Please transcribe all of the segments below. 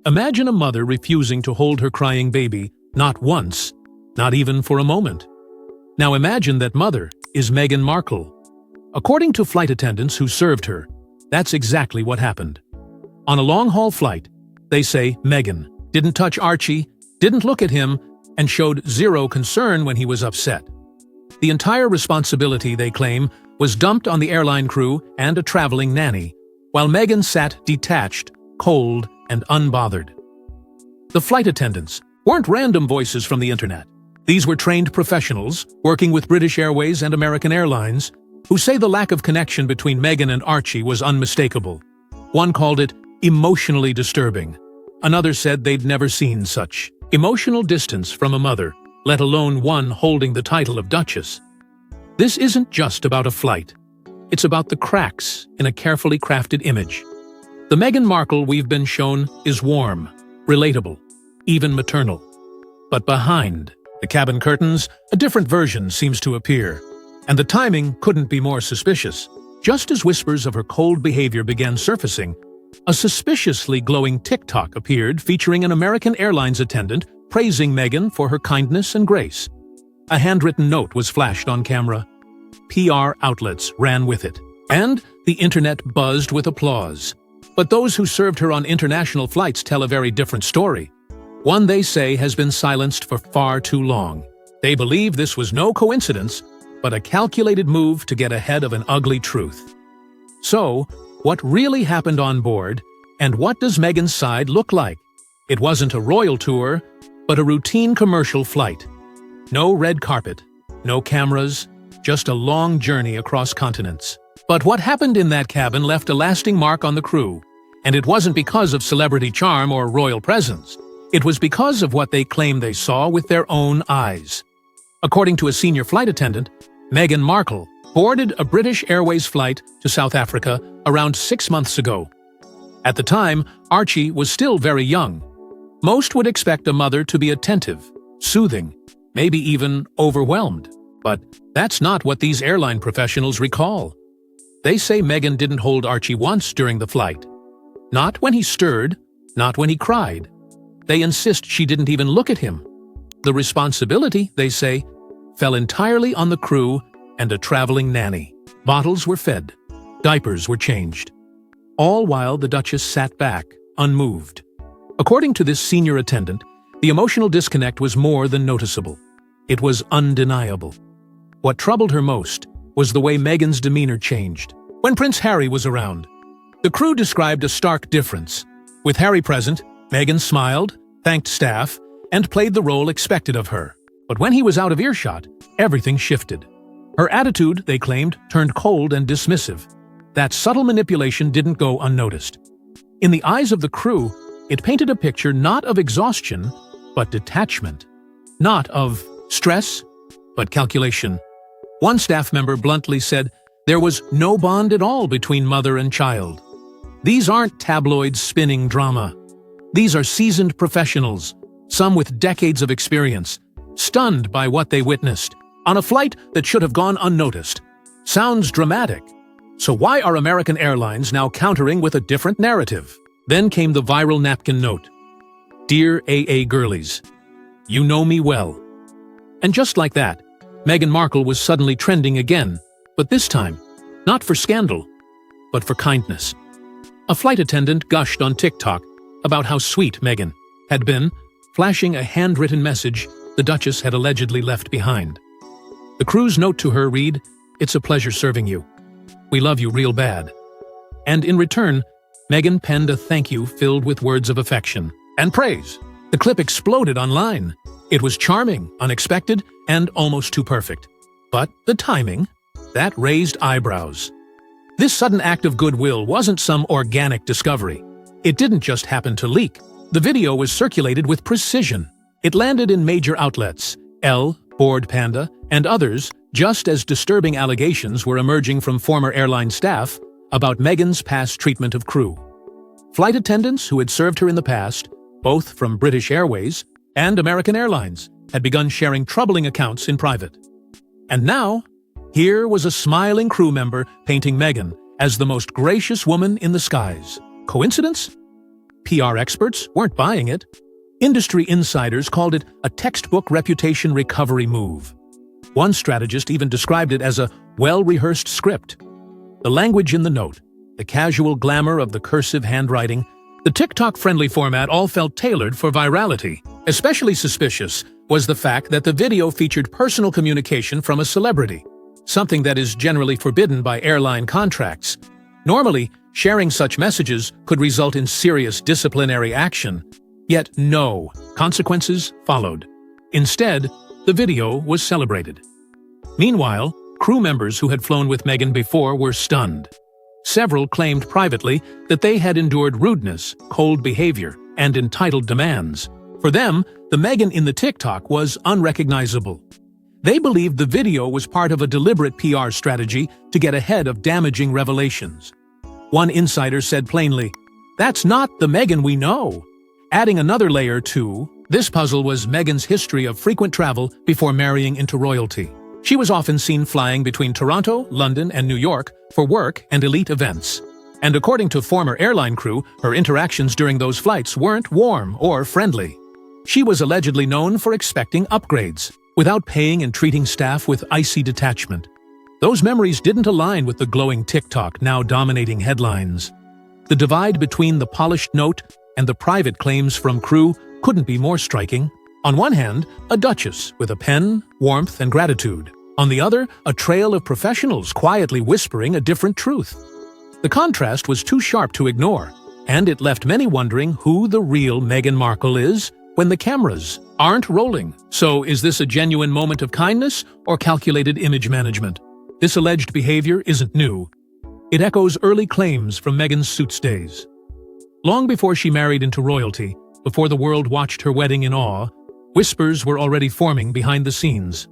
Imagine a mother refusing to hold her crying baby, not once, not even for a moment. Now imagine that mother is Meghan Markle. According to flight attendants who served her, that's exactly what happened. On a long-haul flight, they say Meghan didn't touch Archie, didn't look at him, and showed zero concern when he was upset. The entire responsibility, they claim, was dumped on the airline crew and a traveling nanny, while Meghan sat detached, cold, and unbothered. The flight attendants weren't random voices from the internet. These were trained professionals working with British Airways and American Airlines who say the lack of connection between Meghan and Archie was unmistakable. One called it emotionally disturbing. Another said they'd never seen such emotional distance from a mother, let alone one holding the title of Duchess. This isn't just about a flight. It's about the cracks in a carefully crafted image. The Meghan Markle we've been shown is warm, relatable, even maternal. But behind the cabin curtains, a different version seems to appear. And the timing couldn't be more suspicious. Just as whispers of her cold behavior began surfacing, a suspiciously glowing TikTok appeared featuring an American Airlines attendant praising Meghan for her kindness and grace. A handwritten note was flashed on camera. PR outlets ran with it, and the internet buzzed with applause. But those who served her on international flights tell a very different story. One they say has been silenced for far too long. They believe this was no coincidence, but a calculated move to get ahead of an ugly truth. So, what really happened on board, and what does Meghan's side look like? It wasn't a royal tour, but a routine commercial flight. No red carpet, no cameras, just a long journey across continents. But what happened in that cabin left a lasting mark on the crew, and it wasn't because of celebrity charm or royal presence. It was because of what they claim they saw with their own eyes. According to a senior flight attendant, Meghan Markle boarded a British Airways flight to South Africa around 6 months ago. At the time, Archie was still very young. Most would expect a mother to be attentive, soothing, maybe even overwhelmed. But that's not what these airline professionals recall. They say Meghan didn't hold Archie once during the flight. Not when he stirred, not when he cried. They insist she didn't even look at him. The responsibility, they say, fell entirely on the crew and a traveling nanny. Bottles were fed, diapers were changed, all while the Duchess sat back, unmoved. According to this senior attendant, the emotional disconnect was more than noticeable. It was undeniable. What troubled her most was the way Meghan's demeanor changed. When Prince Harry was around, the crew described a stark difference. With Harry present, Meghan smiled, thanked staff, and played the role expected of her. But when he was out of earshot, everything shifted. Her attitude, they claimed, turned cold and dismissive. That subtle manipulation didn't go unnoticed. In the eyes of the crew, it painted a picture not of exhaustion, but detachment. Not of stress, but calculation. One staff member bluntly said there was no bond at all between mother and child. These aren't tabloid spinning drama. These are seasoned professionals, some with decades of experience, stunned by what they witnessed, on a flight that should have gone unnoticed. Sounds dramatic. So why are American Airlines now countering with a different narrative? Then came the viral napkin note. Dear AA girlies, you know me well. And just like that, Meghan Markle was suddenly trending again, but this time, not for scandal, but for kindness. A flight attendant gushed on TikTok about how sweet Meghan had been, flashing a handwritten message the Duchess had allegedly left behind. The crew's note to her read, "It's a pleasure serving you. We love you real bad." And in return, Meghan penned a thank you filled with words of affection and praise. The clip exploded online. It was charming, unexpected, and almost too perfect. But the timing, that raised eyebrows. This sudden act of goodwill wasn't some organic discovery. It didn't just happen to leak. The video was circulated with precision. It landed in major outlets, Elle, Board Panda, and others, just as disturbing allegations were emerging from former airline staff about Meghan's past treatment of crew. Flight attendants who had served her in the past, both from British Airways and American Airlines, had begun sharing troubling accounts in private. And now, here was a smiling crew member painting Meghan as the most gracious woman in the skies. Coincidence? PR experts weren't buying it. Industry insiders called it a textbook reputation recovery move. One strategist even described it as a well-rehearsed script. The language in the note, the casual glamour of the cursive handwriting, the TikTok-friendly format all felt tailored for virality. Especially suspicious was the fact that the video featured personal communication from a celebrity, something that is generally forbidden by airline contracts. Normally, sharing such messages could result in serious disciplinary action. Yet no consequences followed. Instead, the video was celebrated. Meanwhile, crew members who had flown with Meghan before were stunned. Several claimed privately that they had endured rudeness, cold behavior, and entitled demands. For them, the Meghan in the TikTok was unrecognizable. They believed the video was part of a deliberate PR strategy to get ahead of damaging revelations. One insider said plainly, "That's not the Meghan we know." Adding another layer to this puzzle was Meghan's history of frequent travel before marrying into royalty. She was often seen flying between Toronto, London, and New York for work and elite events. And according to former airline crew, her interactions during those flights weren't warm or friendly. She was allegedly known for expecting upgrades, without paying and treating staff with icy detachment. Those memories didn't align with the glowing TikTok now dominating headlines. The divide between the polished note and the private claims from crew couldn't be more striking. On one hand, a duchess with a pen, warmth, and gratitude. On the other, a trail of professionals quietly whispering a different truth. The contrast was too sharp to ignore, and it left many wondering who the real Meghan Markle is when the cameras aren't rolling. So is this a genuine moment of kindness or calculated image management? This alleged behavior isn't new. It echoes early claims from Meghan's Suits days. Long before she married into royalty, before the world watched her wedding in awe, whispers were already forming behind the scenes.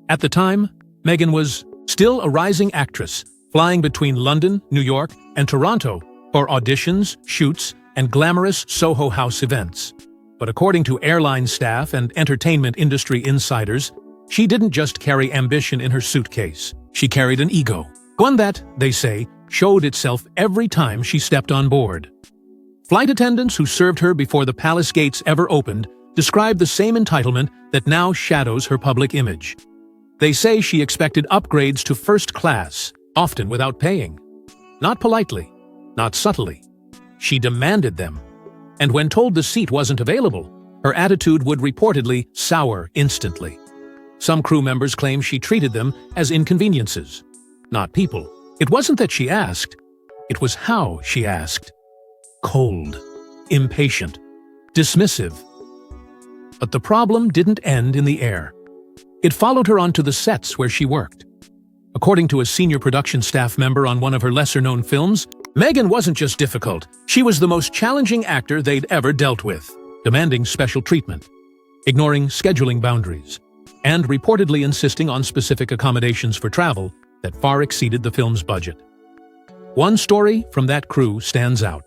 At the time, Meghan was still a rising actress, flying between London, New York, and Toronto for auditions, shoots, and glamorous Soho House events. But according to airline staff and entertainment industry insiders, she didn't just carry ambition in her suitcase. She carried an ego. One that, they say, showed itself every time she stepped on board. Flight attendants who served her before the palace gates ever opened describe the same entitlement that now shadows her public image. They say she expected upgrades to first class, often without paying. Not politely, not subtly. She demanded them. And when told the seat wasn't available, her attitude would reportedly sour instantly. Some crew members claim she treated them as inconveniences, not people. It wasn't that she asked, it was how she asked. Cold, impatient, dismissive. But the problem didn't end in the air. It followed her onto the sets where she worked. According to a senior production staff member on one of her lesser-known films, Meghan wasn't just difficult, she was the most challenging actor they'd ever dealt with, demanding special treatment, ignoring scheduling boundaries, and reportedly insisting on specific accommodations for travel that far exceeded the film's budget. One story from that crew stands out.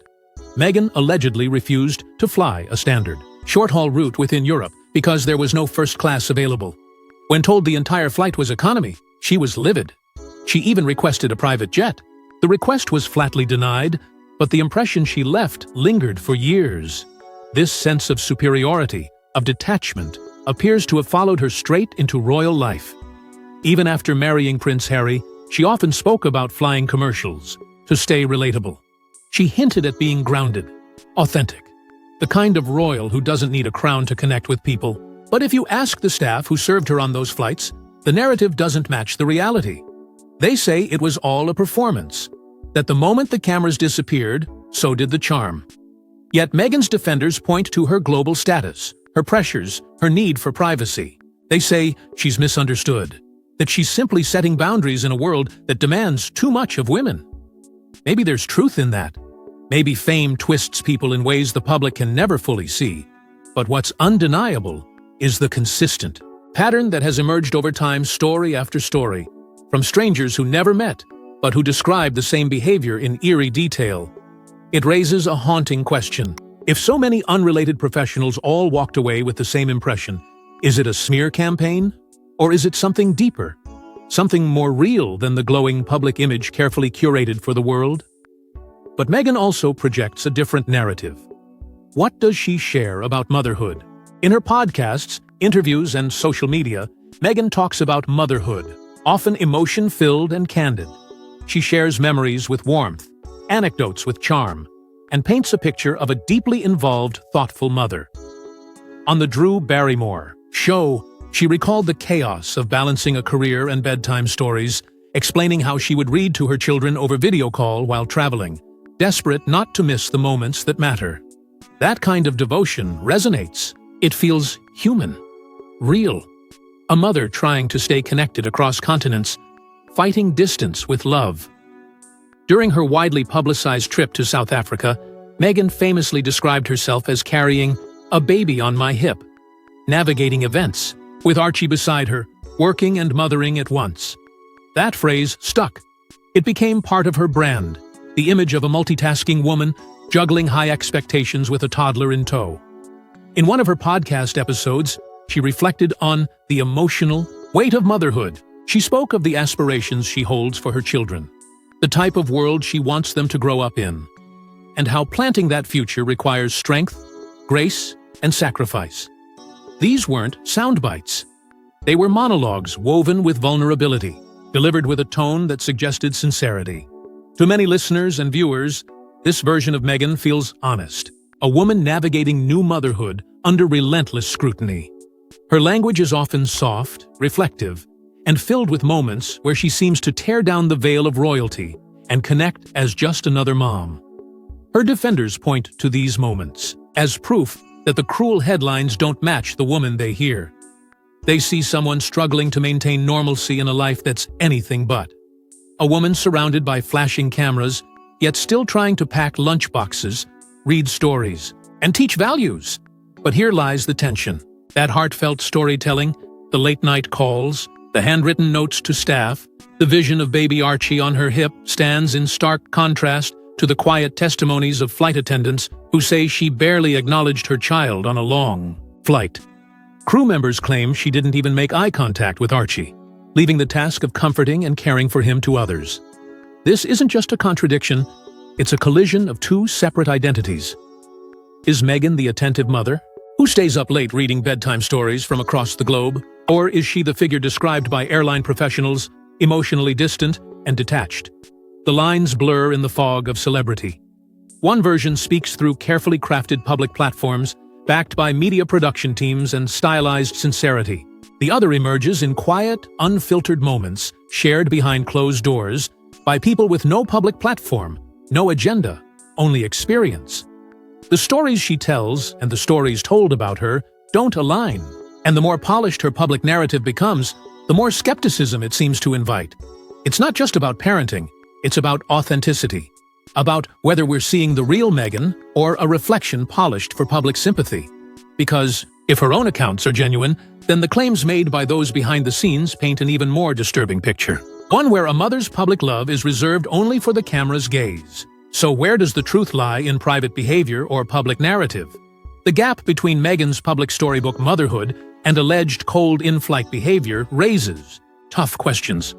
Meghan allegedly refused to fly a standard, short-haul route within Europe because there was no first class available. When told the entire flight was economy, she was livid. She even requested a private jet. The request was flatly denied, but the impression she left lingered for years. This sense of superiority, of detachment, appears to have followed her straight into royal life. Even after marrying Prince Harry, she often spoke about flying commercials, to stay relatable. She hinted at being grounded, authentic, the kind of royal who doesn't need a crown to connect with people. But if you ask the staff who served her on those flights, the narrative doesn't match the reality. They say it was all a performance, that the moment the cameras disappeared, so did the charm. Yet Meghan's defenders point to her global status, her pressures, her need for privacy. They say she's misunderstood, that she's simply setting boundaries in a world that demands too much of women. Maybe there's truth in that. Maybe fame twists people in ways the public can never fully see. But what's undeniable is the consistent pattern that has emerged over time, story after story, from strangers who never met, but who describe the same behavior in eerie detail. It raises a haunting question. If so many unrelated professionals all walked away with the same impression, is it a smear campaign? Or is it something deeper? Something more real than the glowing public image carefully curated for the world? But Meghan also projects a different narrative. What does she share about motherhood? In her podcasts, interviews, and social media, Meghan talks about motherhood, often emotion-filled and candid. She shares memories with warmth, anecdotes with charm, and paints a picture of a deeply involved, thoughtful mother. On the Drew Barrymore show, she recalled the chaos of balancing a career and bedtime stories, explaining how she would read to her children over video call while traveling, desperate not to miss the moments that matter. That kind of devotion resonates. It feels human, real. A mother trying to stay connected across continents, fighting distance with love. During her widely publicized trip to South Africa, Meghan famously described herself as carrying a baby on my hip, navigating events, with Archie beside her, working and mothering at once. That phrase stuck. It became part of her brand, the image of a multitasking woman juggling high expectations with a toddler in tow. In one of her podcast episodes, she reflected on the emotional weight of motherhood. She spoke of the aspirations she holds for her children, the type of world she wants them to grow up in, and how planting that future requires strength, grace, and sacrifice. These weren't sound bites. They were monologues woven with vulnerability, delivered with a tone that suggested sincerity. To many listeners and viewers, this version of Meghan feels honest, a woman navigating new motherhood under relentless scrutiny. Her language is often soft, reflective, and filled with moments where she seems to tear down the veil of royalty and connect as just another mom. Her defenders point to these moments as proof that the cruel headlines don't match the woman they hear. They see someone struggling to maintain normalcy in a life that's anything but. A woman surrounded by flashing cameras, yet still trying to pack lunchboxes, read stories, and teach values. But here lies the tension. That heartfelt storytelling, the late-night calls, the handwritten notes to staff, the vision of baby Archie on her hip stands in stark contrast to the quiet testimonies of flight attendants who say she barely acknowledged her child on a long flight. Crew members claim she didn't even make eye contact with Archie, leaving the task of comforting and caring for him to others. This isn't just a contradiction, it's a collision of two separate identities. Is Meghan the attentive mother, who stays up late reading bedtime stories from across the globe? Or is she the figure described by airline professionals, emotionally distant and detached? The lines blur in the fog of celebrity. One version speaks through carefully crafted public platforms, backed by media production teams and stylized sincerity. The other emerges in quiet, unfiltered moments, shared behind closed doors, by people with no public platform, no agenda, only experience. The stories she tells and the stories told about her don't align, and the more polished her public narrative becomes, the more skepticism it seems to invite. It's not just about parenting, it's about authenticity, about whether we're seeing the real Meghan or a reflection polished for public sympathy. Because if her own accounts are genuine, then the claims made by those behind the scenes paint an even more disturbing picture. One where a mother's public love is reserved only for the camera's gaze. So where does the truth lie in private behavior or public narrative? The gap between Meghan's public storybook motherhood and alleged cold in-flight behavior raises tough questions.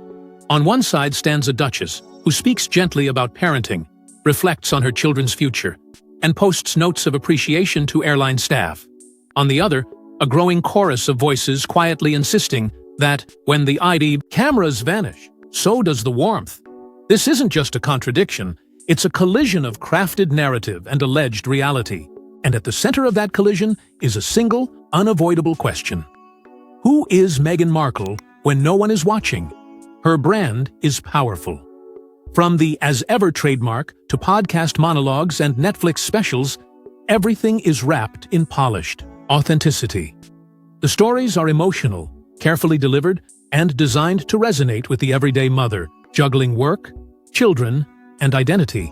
On one side stands a duchess who speaks gently about parenting, reflects on her children's future, and posts notes of appreciation to airline staff. On the other, a growing chorus of voices quietly insisting that when the ID cameras vanish, so does the warmth. This isn't just a contradiction, it's a collision of crafted narrative and alleged reality. And at the center of that collision is a single, unavoidable question. Who is Meghan Markle when no one is watching? Her brand is powerful. From the As Ever trademark to podcast monologues and Netflix specials, everything is wrapped in polished authenticity. The stories are emotional, carefully delivered, and designed to resonate with the everyday mother, juggling work, children, and identity.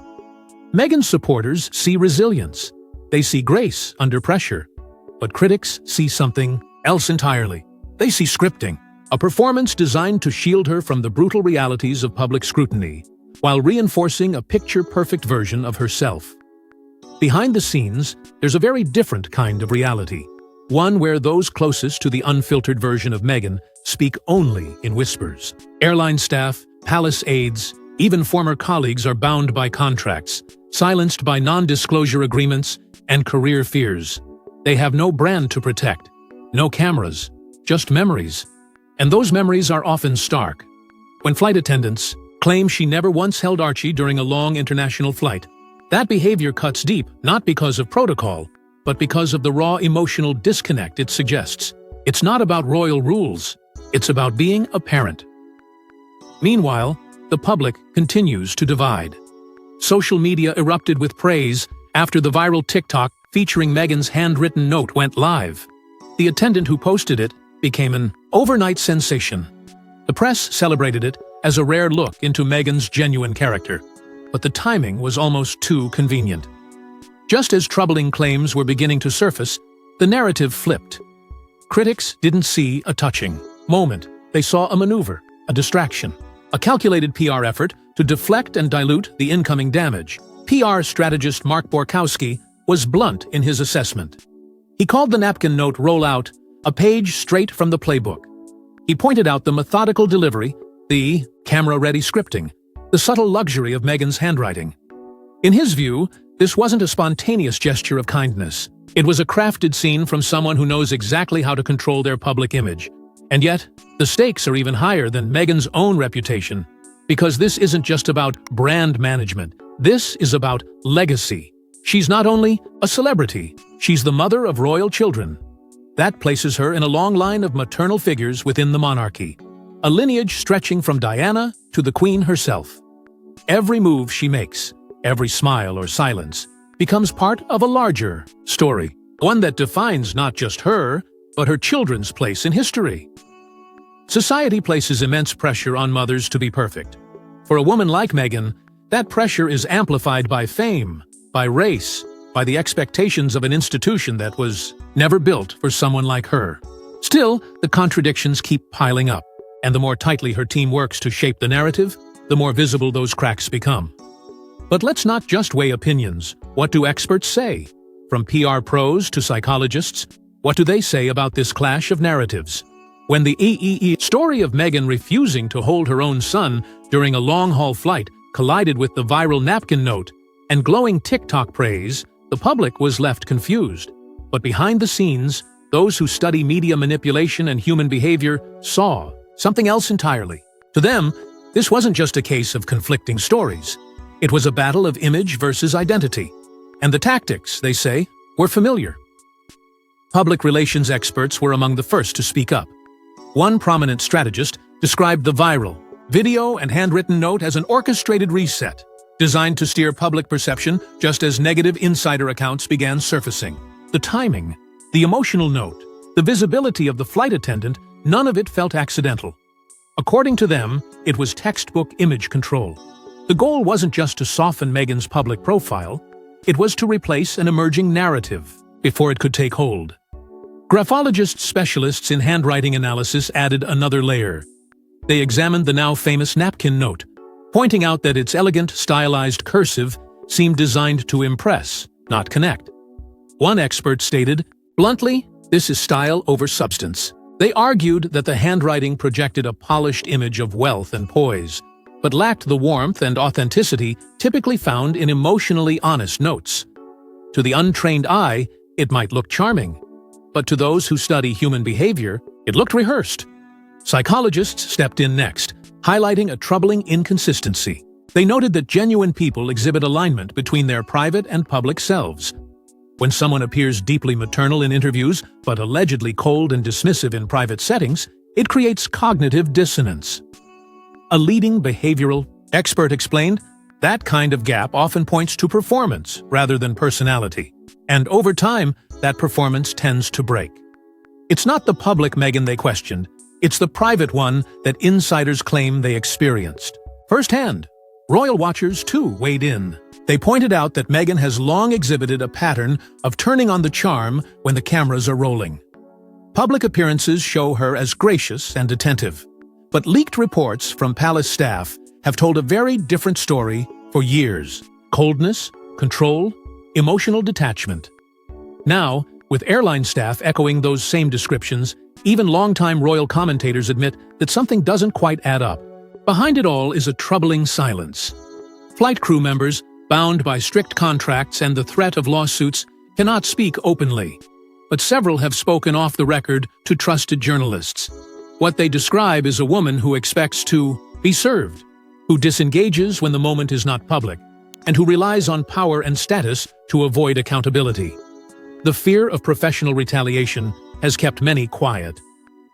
Meghan's supporters see resilience. They see grace under pressure. But critics see something else entirely. They see scripting, a performance designed to shield her from the brutal realities of public scrutiny, while reinforcing a picture-perfect version of herself. Behind the scenes, there's a very different kind of reality, one where those closest to the unfiltered version of Meghan speak only in whispers. Airline staff, palace aides, even former colleagues are bound by contracts, silenced by non-disclosure agreements and career fears. They have no brand to protect, no cameras, just memories. And those memories are often stark. When flight attendants claim she never once held Archie during a long international flight, that behavior cuts deep, not because of protocol, but because of the raw emotional disconnect it suggests. It's not about royal rules, it's about being a parent. Meanwhile, the public continues to divide. Social media erupted with praise after the viral TikTok featuring Meghan's handwritten note went live. The attendant who posted it became an overnight sensation. The press celebrated it as a rare look into Meghan's genuine character, but the timing was almost too convenient. Just as troubling claims were beginning to surface, the narrative flipped. Critics didn't see a touching moment. They saw a maneuver, a distraction, a calculated PR effort to deflect and dilute the incoming damage. PR strategist Mark Borkowski was blunt in his assessment. He called the napkin note rollout a page straight from the playbook. He pointed out the methodical delivery, the camera-ready scripting, the subtle luxury of Meghan's handwriting. In his view, this wasn't a spontaneous gesture of kindness. It was a crafted scene from someone who knows exactly how to control their public image. And yet, the stakes are even higher than Meghan's own reputation, because this isn't just about brand management. This is about legacy. She's not only a celebrity, she's the mother of royal children. That places her in a long line of maternal figures within the monarchy, a lineage stretching from Diana to the Queen herself. Every move she makes, every smile or silence, becomes part of a larger story, one that defines not just her, but her children's place in history. Society places immense pressure on mothers to be perfect. For a woman like Meghan, that pressure is amplified by fame, by race, by the expectations of an institution that was never built for someone like her. Still, the contradictions keep piling up, and the more tightly her team works to shape the narrative, the more visible those cracks become. But let's not just weigh opinions. What do experts say? From PR pros to psychologists, what do they say about this clash of narratives? When the story of Meghan refusing to hold her own son during a long-haul flight collided with the viral napkin note and glowing TikTok praise, the public was left confused. But behind the scenes, those who study media manipulation and human behavior saw something else entirely. To them, this wasn't just a case of conflicting stories. It was a battle of image versus identity. And the tactics, they say, were familiar. Public relations experts were among the first to speak up. One prominent strategist described the viral video and handwritten note as an orchestrated reset, designed to steer public perception just as negative insider accounts began surfacing. The timing, the emotional note, the visibility of the flight attendant, none of it felt accidental. According to them, it was textbook image control. The goal wasn't just to soften Meghan's public profile, it was to replace an emerging narrative before it could take hold. Graphologist specialists in handwriting analysis added another layer. They examined the now famous napkin note, pointing out that its elegant, stylized cursive seemed designed to impress, not connect. One expert stated, bluntly, this is style over substance. They argued that the handwriting projected a polished image of wealth and poise, but lacked the warmth and authenticity typically found in emotionally honest notes. To the untrained eye, it might look charming, but to those who study human behavior, it looked rehearsed. Psychologists stepped in next, highlighting a troubling inconsistency. They noted that genuine people exhibit alignment between their private and public selves. When someone appears deeply maternal in interviews, but allegedly cold and dismissive in private settings, it creates cognitive dissonance. A leading behavioral expert explained, that kind of gap often points to performance rather than personality. And over time, that performance tends to break. It's not the public Meghan they questioned, it's the private one that insiders claim they experienced. Firsthand, royal watchers too weighed in. They pointed out that Meghan has long exhibited a pattern of turning on the charm when the cameras are rolling. Public appearances show her as gracious and attentive, but leaked reports from palace staff have told a very different story for years. Coldness, control, emotional detachment. Now, with airline staff echoing those same descriptions, even longtime royal commentators admit that something doesn't quite add up. Behind it all is a troubling silence. Flight crew members, bound by strict contracts and the threat of lawsuits, cannot speak openly. But several have spoken off the record to trusted journalists. What they describe is a woman who expects to be served, who disengages when the moment is not public, and who relies on power and status to avoid accountability. The fear of professional retaliation has kept many quiet.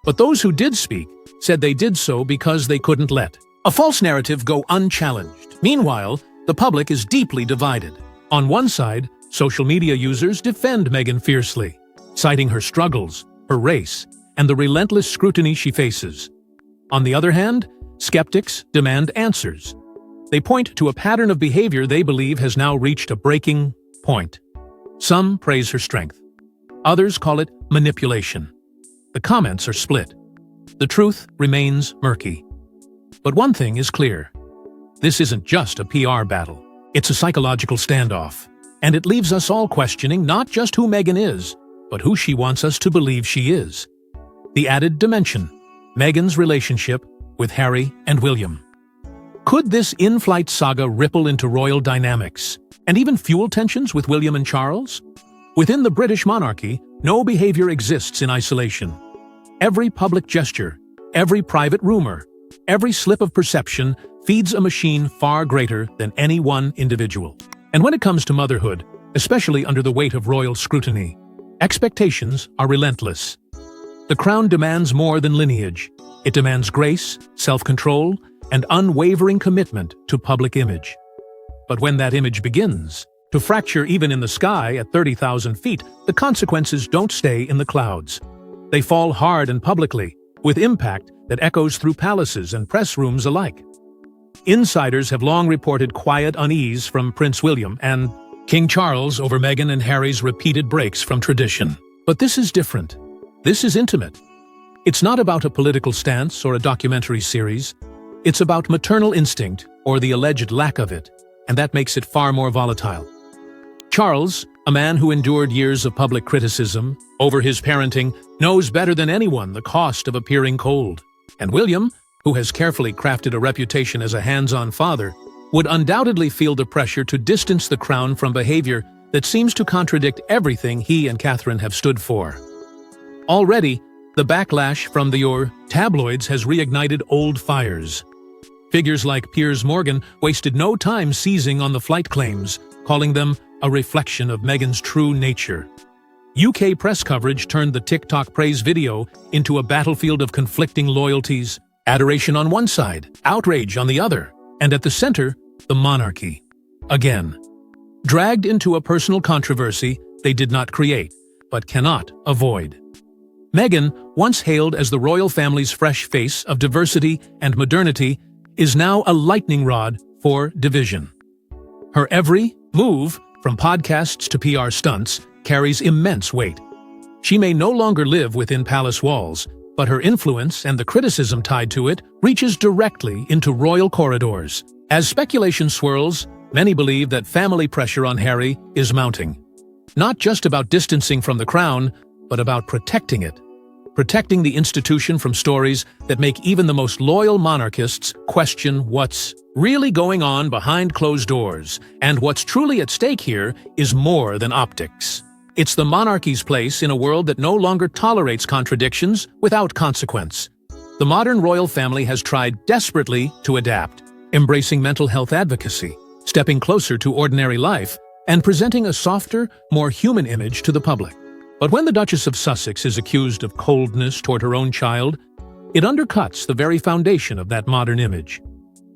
But those who did speak said they did so because they couldn't let a false narrative go unchallenged. Meanwhile, the public is deeply divided. On one side, social media users defend Meghan fiercely, citing her struggles, her race, and the relentless scrutiny she faces. On the other hand, skeptics demand answers. They point to a pattern of behavior they believe has now reached a breaking point. Some praise her strength. Others call it manipulation. The comments are split. The truth remains murky. But one thing is clear. This isn't just a PR battle. It's a psychological standoff. And it leaves us all questioning not just who Meghan is, but who she wants us to believe she is. The added dimension: Meghan's relationship with Harry and William. Could this in-flight saga ripple into royal dynamics, and even fuel tensions with William and Charles? Within the British monarchy, no behavior exists in isolation. Every public gesture, every private rumor, every slip of perception feeds a machine far greater than any one individual. And when it comes to motherhood, especially under the weight of royal scrutiny, expectations are relentless. The crown demands more than lineage. It demands grace, self-control, and unwavering commitment to public image. But when that image begins to fracture even in the sky at 30,000 feet, the consequences don't stay in the clouds. They fall hard and publicly, with impact that echoes through palaces and press rooms alike. Insiders have long reported quiet unease from Prince William and King Charles over Meghan and Harry's repeated breaks from tradition. But this is different. This is intimate. It's not about a political stance or a documentary series. It's about maternal instinct, or the alleged lack of it, and that makes it far more volatile. Charles, a man who endured years of public criticism over his parenting, knows better than anyone the cost of appearing cold. And William, who has carefully crafted a reputation as a hands-on father, would undoubtedly feel the pressure to distance the crown from behavior that seems to contradict everything he and Catherine have stood for. Already, the backlash from the tabloids has reignited old fires. Figures like Piers Morgan wasted no time seizing on the flight claims, calling them a reflection of Meghan's true nature. UK press coverage turned the TikTok praise video into a battlefield of conflicting loyalties, adoration on one side, outrage on the other, and at the center, the monarchy. Again, dragged into a personal controversy they did not create, but cannot avoid. Meghan, once hailed as the royal family's fresh face of diversity and modernity, is now a lightning rod for division. Her every move, from podcasts to PR stunts, carries immense weight. She may no longer live within palace walls, but her influence and the criticism tied to it reaches directly into royal corridors. As speculation swirls, many believe that family pressure on Harry is mounting. Not just about distancing from the crown, but about protecting it. Protecting the institution from stories that make even the most loyal monarchists question what's really going on behind closed doors. And what's truly at stake here is more than optics. It's the monarchy's place in a world that no longer tolerates contradictions without consequence. The modern royal family has tried desperately to adapt, embracing mental health advocacy, stepping closer to ordinary life, and presenting a softer, more human image to the public. But when the Duchess of Sussex is accused of coldness toward her own child, it undercuts the very foundation of that modern image.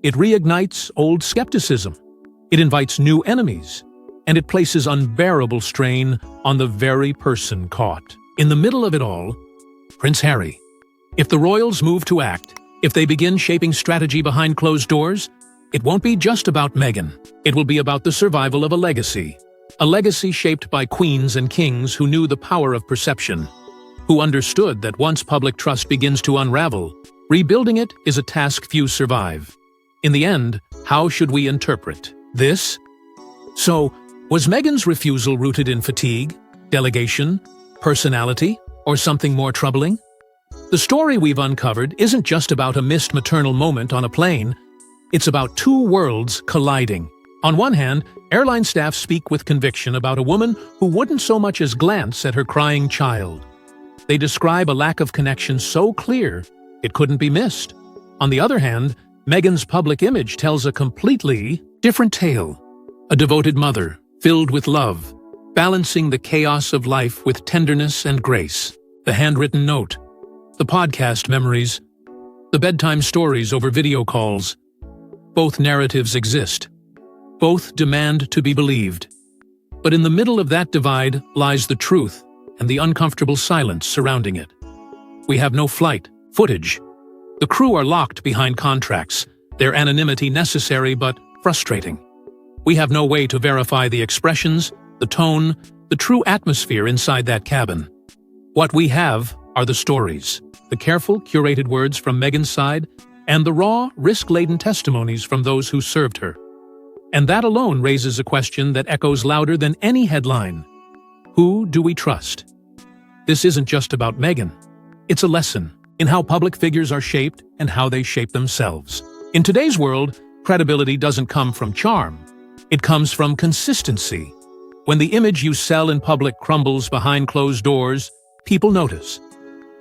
It reignites old skepticism. It invites new enemies. And it places unbearable strain on the very person caught. In the middle of it all, Prince Harry. If the royals move to act, if they begin shaping strategy behind closed doors, it won't be just about Meghan. It will be about the survival of a legacy. A legacy shaped by queens and kings who knew the power of perception, who understood that once public trust begins to unravel, rebuilding it is a task few survive. In the end, how should we interpret this? So, was Meghan's refusal rooted in fatigue, delegation, personality, or something more troubling? The story we've uncovered isn't just about a missed maternal moment on a plane. It's about two worlds colliding. On one hand, Airline staff speak with conviction about a woman who wouldn't so much as glance at her crying child. They describe a lack of connection so clear it couldn't be missed. On the other hand, Meghan's public image tells a completely different tale. A devoted mother, filled with love, balancing the chaos of life with tenderness and grace. The handwritten note, the podcast memories, the bedtime stories over video calls. Both narratives exist. Both demand to be believed. But in the middle of that divide lies the truth and the uncomfortable silence surrounding it. We have no flight footage. The crew are locked behind contracts, their anonymity necessary but frustrating. We have no way to verify the expressions, the tone, the true atmosphere inside that cabin. What we have are the stories, the careful, curated words from Meghan's side, and the raw, risk-laden testimonies from those who served her. And that alone raises a question that echoes louder than any headline. Who do we trust? This isn't just about Meghan. It's a lesson in how public figures are shaped and how they shape themselves. In today's world, credibility doesn't come from charm. It comes from consistency. When the image you sell in public crumbles behind closed doors, people notice.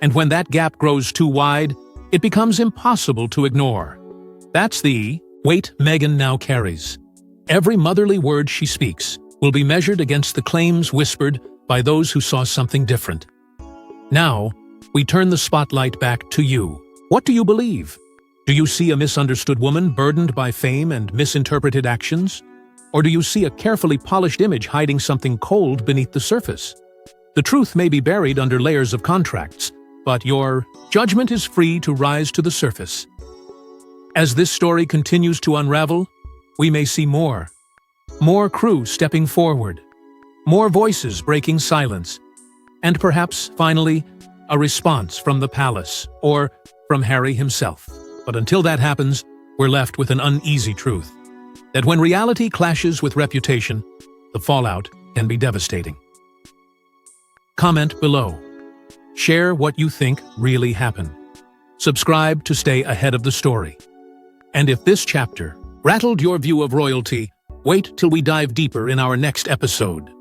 And when that gap grows too wide, it becomes impossible to ignore. That's the weight Meghan now carries. Every motherly word she speaks will be measured against the claims whispered by those who saw something different. Now, we turn the spotlight back to you. What do you believe? Do you see a misunderstood woman burdened by fame and misinterpreted actions? Or do you see a carefully polished image hiding something cold beneath the surface? The truth may be buried under layers of contracts, but your judgment is free to rise to the surface. As this story continues to unravel, we may see more crew stepping forward, more voices breaking silence, and perhaps, finally, a response from the palace or from Harry himself. But until that happens, we're left with an uneasy truth, that when reality clashes with reputation, the fallout can be devastating. Comment below. Share what you think really happened. Subscribe to stay ahead of the story. And if this chapter rattled your view of royalty, wait till we dive deeper in our next episode.